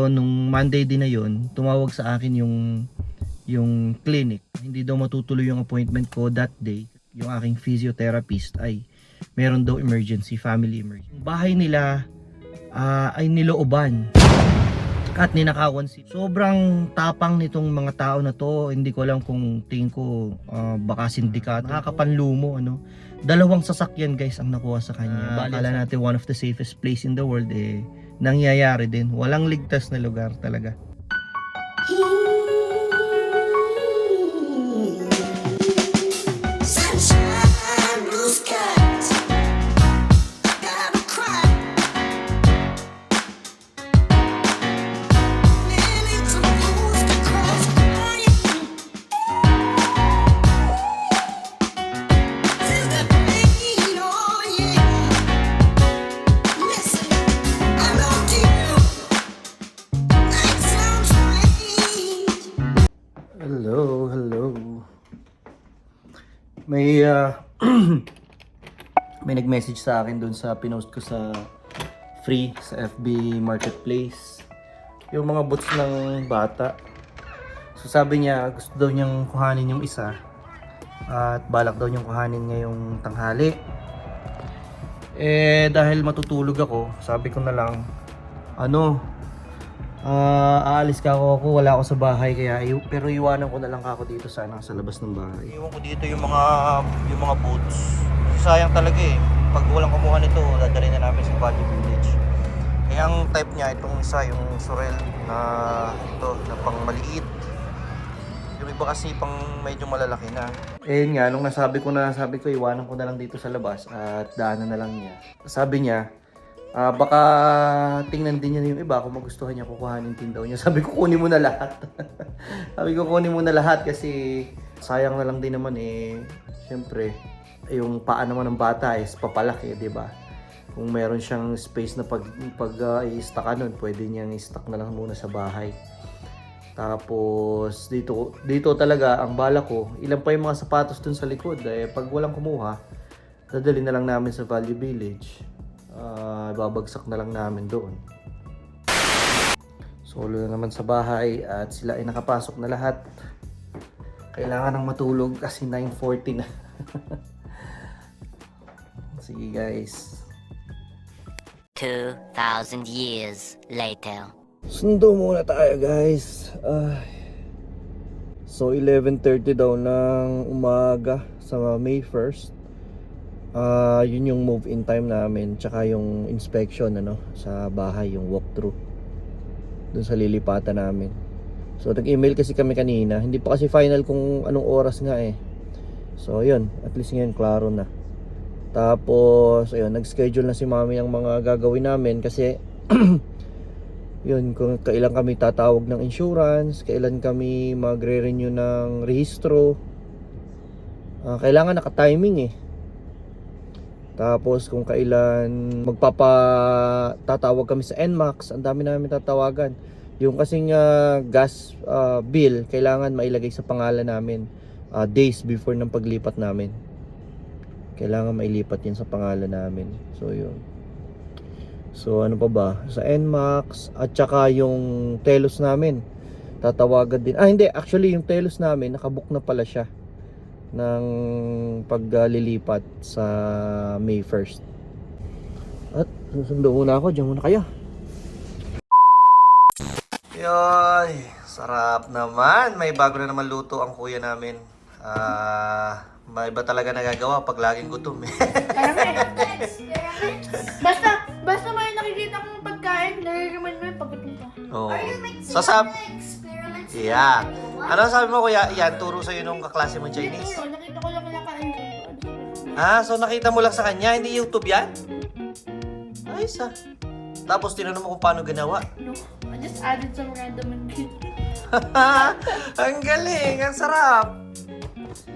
So, nung Monday din na yon, tumawag sa akin yung clinic. Hindi daw matutuloy yung appointment ko that day. Yung aking physiotherapist ay meron daw family emergency. Yung bahay nila ay nilooban at ninakawan. Sobrang tapang nitong mga tao na to. Hindi ko alam kung tingin ko baka sindikato. Nakakapanlumo, ano. Dalawang sasakyan guys ang nakuha sa kanya. Akala natin one of the safest place in the world, nangyayari din. Walang ligtas na lugar talaga. Hello. May may nag-message sa akin dun sa pinost ko sa free sa FB Marketplace. Yung mga boots ng bata. So sabi niya gusto daw niyang kuhanin yung isa at balak daw niyang kuhanin ngayong tanghali. Dahil matutulog ako, sabi ko na lang aalis ka ako, wala ako sa bahay kaya pero iwanan ko na lang ako dito sa labas ng bahay. Iwan ko dito yung mga boots. Sayang talaga pag walang kumuha nito, dadalhin na namin sa Valley Village. Kaya ang type niya itong isa, yung Sorel na pang maliit. Yung iba kasi pang medyo malalaki na. Nga, nung sabi ko iwanan ko na lang dito sa labas at daanan na lang niya. Sabi niya, baka tingnan din niya yung iba kung magustuhan niya, kukuhanin din daw niya. Sabi ko kunin mo na lahat. Kunin mo na lahat kasi sayang na lang din naman syempre yung paa naman ng bata is papalaki, di ba? Kung meron siyang space na pag i-stock nun, pwede niyang i-stock na lang muna sa bahay. Tapos dito talaga ang bala ko, ilan pa yung mga sapatos dun sa likod. Pag walang kumuha, dadali na lang namin sa Valley Village. Babagsak na lang namin doon. Solo na naman sa bahay at sila ay nakapasok na lahat. Kailangan ng matulog kasi 9:40 na. Sige guys. 2,000 years later. Sundo muna tayo guys. So 11:30 daw ng umaga sa May 1st. Yun yung move-in time namin, tsaka yung inspection sa bahay, yung walkthrough dun sa lilipatan namin. So nag-email kasi kami kanina, hindi pa kasi final kung anong oras nga So yun, at least ngayon klaro na. Tapos ayun, nag-schedule na si mami ng mga gagawin namin kasi yun, kung kailan kami tatawag ng insurance, kailan kami magre-renew ng rehistro. Kailangan naka-timing Tapos kung kailan tatawag kami sa NMAX, ang dami namin tatawagan. Yung kasing gas bill, kailangan mailagay sa pangalan namin days before ng paglipat namin. Kailangan mailipat yun sa pangalan namin. So yun. So ano pa ba? Sa NMAX at saka yung telos namin, tatawagan din. Hindi, actually yung telos namin nakabook na pala siya ng paglilipat sa May 1st. At susundo muna ako, diyan muna kayo. Yoy, sarap naman. May bago na naman luto ang kuya namin. May iba talaga nagagawa pag laging gutom Basta may nakikita kong pagkain, nare-remind mo yung paggutom ka. Oh. Sasab. Yeah. Ano sabi mo kuya? Yan, turo sa'yo nung kaklase mo Chinese. Nakita ko lang kinakain ko. So nakita mo lang sa kanya, hindi YouTube yan? Ayos Tapos tinanong mo kung paano ginawa. No, I just added some random ingredients. Ang galing, ang sarap.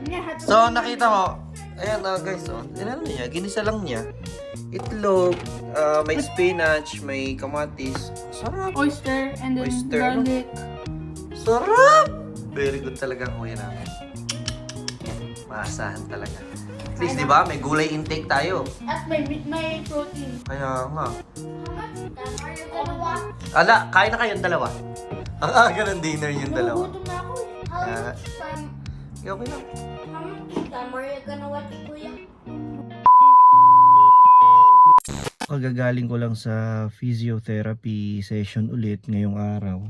Yeah, So nakita mo, ayan guys, niya, ginisa lang niya. Itlog, may spinach, may kamatis. Sarap. oyster and then Oyster, garlic. Sarap! Very good talaga ang kuya namin. Maasahan talaga. At least, di ba? May gulay intake tayo. At may protein. Kaya nga. Tama yung dalawa. Ala, kain na kayong dalawa. Ang aga ng dinner yung dalawa. Nagugutom na ako eh. Kaya, okay lang. Tama yung dalawa, kuya. Kagagaling ko lang sa physiotherapy session ulit ngayong araw.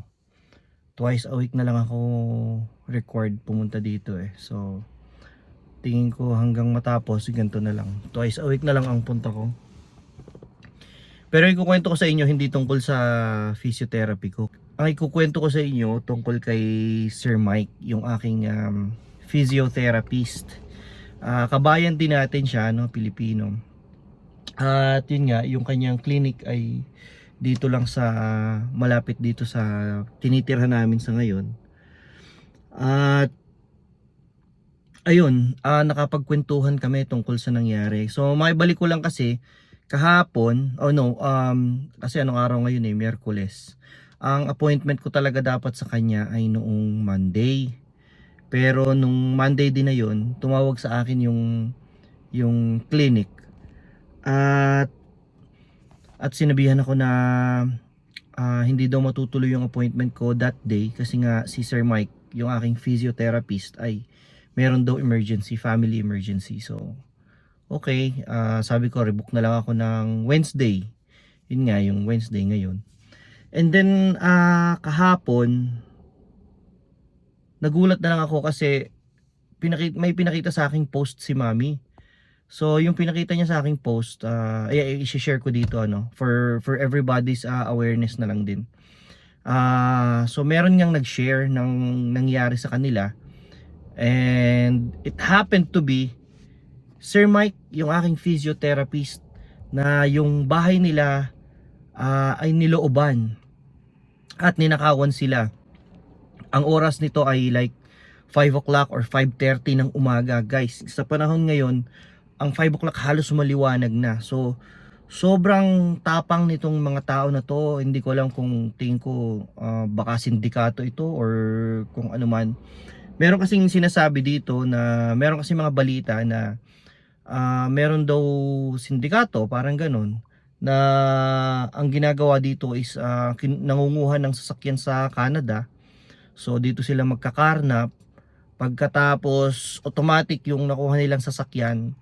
Twice a week na lang ako required pumunta dito eh. So, tingin ko hanggang matapos, ganito na lang. Twice a week na lang ang punta ko. Pero ikukwento ko sa inyo hindi tungkol sa physiotherapy ko. Ang ikukwento ko sa inyo tungkol kay Sir Mike, yung aking physiotherapist. Kabayan din natin siya, no, Pilipino. At yun nga, yung kanyang clinic ay dito lang sa malapit dito sa tinitirhan namin sa ngayon. At ayun, nakapagkwentuhan kami tungkol sa nangyari. So maibalik ko lang kasi kahapon, kasi anong araw ngayon eh, Miyerkules. Ang appointment ko talaga dapat sa kanya ay noong Monday. Pero nung Monday din na yun, tumawag sa akin yung clinic. At sinabihan ako na hindi daw matutuloy yung appointment ko that day kasi nga si Sir Mike, yung aking physiotherapist, ay meron daw emergency, family emergency. So okay, sabi ko rebook na lang ako ng Wednesday. Yun nga, yung Wednesday ngayon. And then kahapon nagulat na lang ako kasi may pinakita sa aking post si Mami. So yung pinakita niya sa aking post, i-share ko dito for everybody's awareness na lang din. So meron niyang nag-share ng nangyari sa kanila. And it happened to be Sir Mike, yung aking physiotherapist, na yung bahay nila ay nilooban at ninakawan sila. Ang oras nito ay like 5 o'clock or 5:30 ng umaga, guys. Sa panahon ngayon, ang 5 o'clock halos maliwanag na. So sobrang tapang nitong mga tao na to. Hindi ko alam kung tingin ko baka sindikato ito or kung ano man. Meron kasing sinasabi dito na meron kasing mga balita na meron daw sindikato, parang ganun, na ang ginagawa dito is nangunguha ng sasakyan sa Canada. So dito sila magkakarnap. Pagkatapos automatic yung nakuha nilang sasakyan,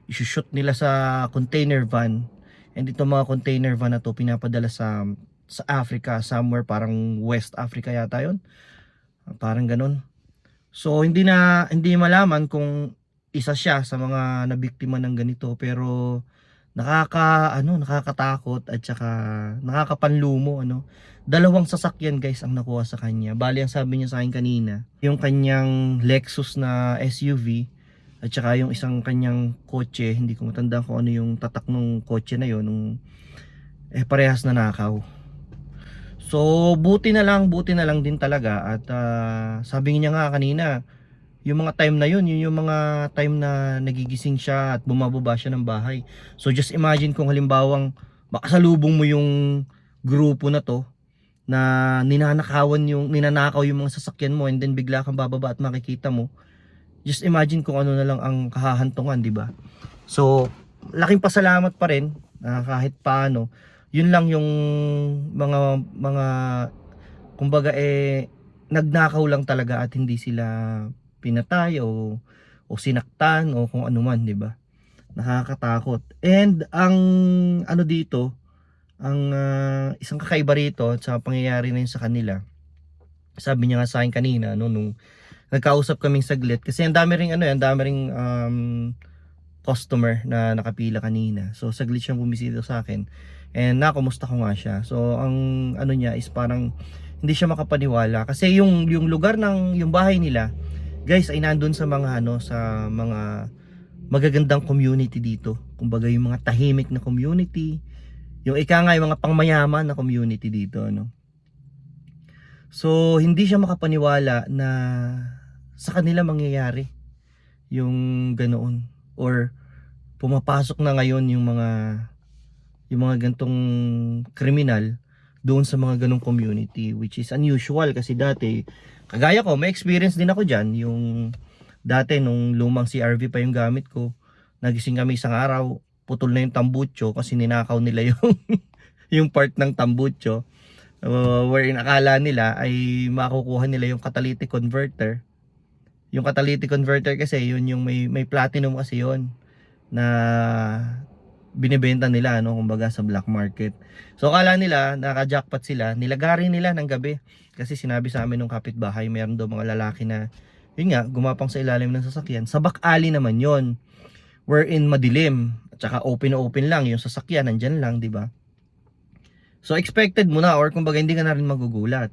isushoot nila sa container van. And itong mga container van na to pinapadala sa Africa, somewhere parang West Africa yata yun. Parang ganun. So hindi malaman kung isa siya sa mga nabiktima ng ganito, pero nakakatakot at saka nakakapanlumo. Dalawang sasakyan, guys, ang nakuha sa kanya. Bali, ang sabi niya sa akin kanina, yung kanyang Lexus na SUV at saka yung isang kanyang kotse, hindi ko matandaan kung ano yung tatak ng kotse na yun, parehas na nakaw. So buti na lang din talaga. At sabi niya nga kanina, yung mga time na yun yung mga time na nagigising siya at bumababa siya ng bahay. So just imagine kung halimbawang makasalubong mo yung grupo na to na ninanakaw yung mga sasakyan mo, and then bigla kang bababa at makikita mo. Just imagine kung ano na lang ang kahahantungan, di ba? So laking pasalamat pa rin kahit paano. Yun lang yung mga kumbaga nagnakaw lang talaga at hindi sila pinatay o sinaktan o kung ano man, di ba? Nakakatakot. And ang dito, ang isang kakaiba rito sa pangyayari na yun sa kanila, sabi niya nga sa akin kanina nung nagkausap kaming saglit, kasi ang dami ring customer na nakapila kanina. So saglit siyang bumisita sa akin and nakumusta ko nga siya. So ang niya is parang hindi siya makapaniwala kasi yung lugar ng yung bahay nila, guys, ay nandun sa mga sa mga magagandang community dito. Kumbaga yung mga tahimik na community, yung yung mga pangmayaman na community dito, So hindi siya makapaniwala na sa kanila mangyayari yung ganoon, or pumapasok na ngayon yung mga gantong kriminal doon sa mga ganong community, which is unusual kasi dati, kagaya ko, may experience din ako dyan. Yung dati nung lumang CRV pa yung gamit ko, Nagising kami isang araw, putol na yung tambucho kasi ninakaw nila yung yung part ng tambucho. Wherein akala nila ay makukuha nila yung catalytic converter. Yung catalytic converter kasi yun yung may platinum kasi yun na binibenta nila, no, kumbaga sa black market. So akala nila naka-jackpot sila, nilagari nila ng gabi kasi sinabi sa amin ng kapitbahay meron daw mga lalaki na yun nga gumapang sa ilalim ng sasakyan. Sa back alley naman yun, wherein madilim at saka open lang yung sasakyan, nandyan lang, di ba? So expected mo na, or kumbaga hindi ka na rin magugulat.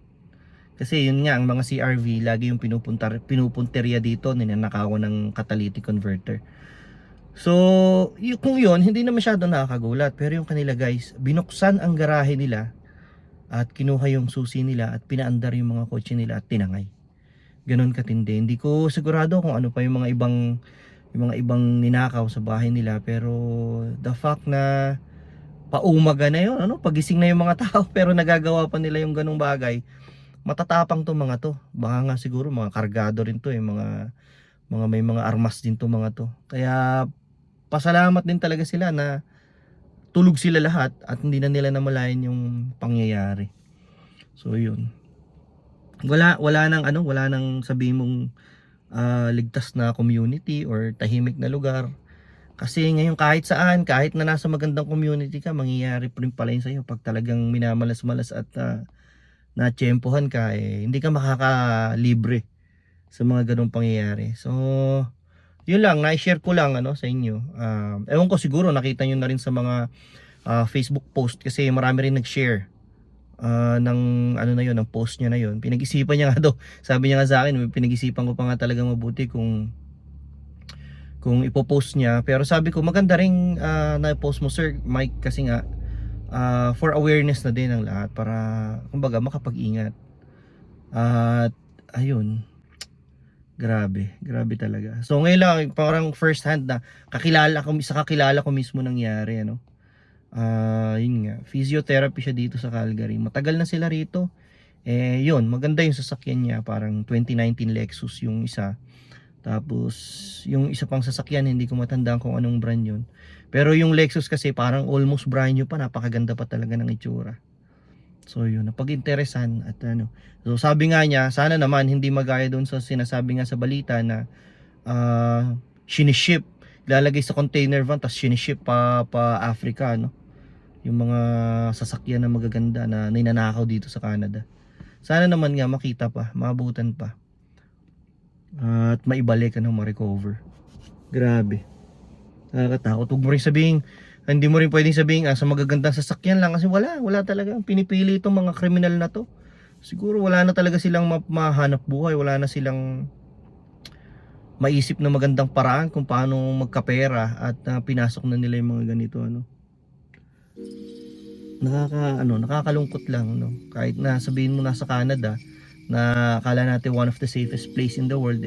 Kasi yun nga, ang mga CRV lagi yung pinupunterya dito, ninanakawan ng catalytic converter. So kung yun, hindi na masyado nakakagulat. Pero yung kanila guys, binuksan ang garahe nila at kinuha yung susi nila at pinaandar yung mga kotse nila at tinangay. Ganon katindi. Hindi ko sigurado kung ano pa yung mga ibang ninakaw sa bahay nila, pero the fact na paumaga na yun, ano, pagising na yung mga tao pero nagagawa pa nila yung ganung bagay, matatapang to mga to. Baka nga siguro mga kargado rin to, mga may mga armas din to mga to. Kaya pasalamat din talaga sila na tulog sila lahat at hindi na nila namalayan yung pangyayari. So yun, wala nang sabihin mong ligtas na community or tahimik na lugar. Kasi ngayon kahit saan, kahit na nasa magandang community ka, mangyayari pa rin pala yun sa'yo pag talagang minamalas-malas at natsyempohan ka, hindi ka makakalibre sa mga ganong pangyayari. So yun lang, na-share ko lang sa inyo. Ewan ko, siguro nakita nyo na rin sa mga Facebook post kasi marami rin nag-share ng ng post niya na yun. Pinag-isipan niya nga daw, sabi niya nga sa akin, pinag-isipan ko pa nga talaga mabuti kung ipopost niya, pero sabi ko maganda ring na-post mo Sir Mike kasi nga for awareness na din ng lahat para kumbaga makapag-ingat. At ayun, grabe talaga. So ngayon lang parang first hand na kakilala ko mismo nangyari, yun nga, physiotherapy siya dito sa Calgary. Matagal na sila rito. Yun, maganda yung sasakyan niya, parang 2019 Lexus yung isa. Tapos yung isa pang sasakyan, hindi ko matandaan kung anong brand yun. Pero yung Lexus kasi parang almost brand new pa, napakaganda pa talaga ng itsura. So yun, napag-interesan at So sabi nga niya, sana naman hindi magaya doon sa sinasabi nga sa balita na siniship, lalagay sa container van tapos siniship pa Africa, yung mga sasakyan na magaganda na ninanakaw dito sa Canada. Sana naman nga makita pa, maabutan pa. At maibalik ka ng ma-recover. Grabe, nakakatakot. Huwag mo rin sabihin, hindi mo rin pwedeng sabihin sa magagandang sasakyan lang kasi wala talaga. Pinipili itong mga kriminal na to. Siguro wala na talaga silang mahanap buhay, wala na silang maisip na magandang paraan kung paano magkapera at pinasok na nila yung mga ganito, nakakalungkot lang, kahit na sabihin mo nasa Canada na akala natin one of the safest place in the world,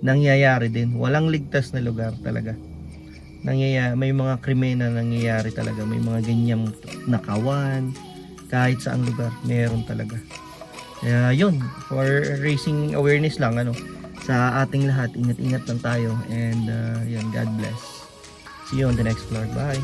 nangyayari din. Walang ligtas na lugar talaga. May mga krimen na nangyayari talaga. May mga ganyang nakawan. Kahit saang lugar, meron talaga. Kaya yun, for raising awareness lang, sa ating lahat, ingat-ingat lang tayo. And yun, God bless. See you on the next vlog. Bye!